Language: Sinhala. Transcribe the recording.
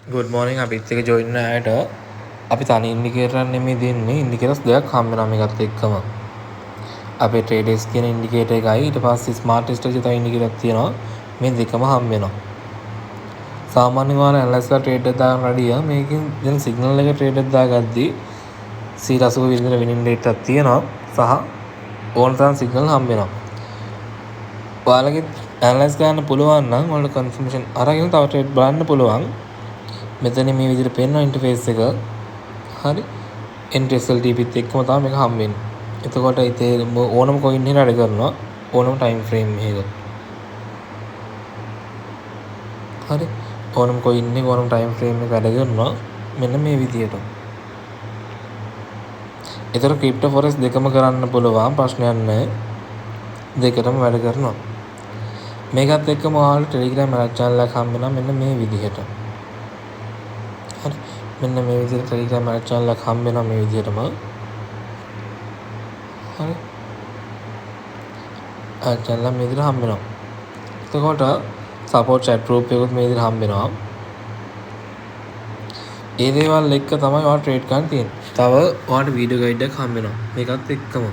good morning අපිත් එක join වෙන අයට අපි තනි ඉන්ඩිකේටර් නෙමෙයි දෙන්නේ ඉන්ඩිකේටර්ස් දෙකක් හම්බ වෙනවා මේකත් එක්කම අපේ ට්‍රේඩර්ස් කියන ඉන්ඩිකේටර් එකයි ඊට පස්සේ ස්මාර්ට් ස්ට්‍රැටජි තව ඉන්ඩිකේටර් තියෙනවා මේ දෙකම හම්බ වෙනවා සාමාන්‍ය වාර ඇනලයිස්ලා ට්‍රේඩ් එක දාන්න රෙඩිය මේකෙන් දෙන සිග්නල් එක ට්‍රේඩ් එක දාගද්දී 180 විතර විනින් රේට් එකක් තියෙනවා සහ ඕන තරම් සිග්නල් හම්බ වෙනවා ඔයාලගේ ඇනලයිස් කරන්න පුළුවන් නම් ඔයාලට කන්ෆර්මේෂන් අරගෙන තව ට්‍රේඩ් බලන්න පුළුවන් මෙතන මේ විදිහට පේනවා ඉන්ටර්ෆේස් එක හරි NTSLTP ත් එක්කම තමයි මේක හම්බ වෙන්නේ එතකොට ඉතින් ඕනම කොයින් එකකට වැඩ කරනවා ඕනම ටයිම් ෆ්‍රේම් එකක හරි ඕනම කොයින් එක ඕනම ටයිම් ෆ්‍රේම් එක වැඩ කරනවා මෙන්න මේ විදිහට ඒතර ක්‍රිප්ටෝ ෆොරෙක්ස් දෙකම කරන්න පුළුවන් ප්‍රශ්නයක් නැහැ දෙකටම වැඩ කරනවා මේකත් එක්කම ඔයාලට ටෙලිග්‍රෑම් channel එකක් හම්බ වෙනවා මෙන්න මේ විදිහට හරි මෙන්න මේ විදිහට ටෙලිග්‍රෑම් channel එකක් හම්බ වෙනවා මේ විදිහටම හරි channel එක මේ විදිහට හම්බ වෙනවා එතකොට support chat group එකකුත් මේ විදිහට හම්බ වෙනවා ඒ දේවල් එක්ක තමයි ඔයාලා ට්‍රේඩ් කරන්න තියෙන්නේ තව ඔයාලට වීඩියෝ ගයිඩ් එකක් හම්බ වෙනවා මේකත් එක්කම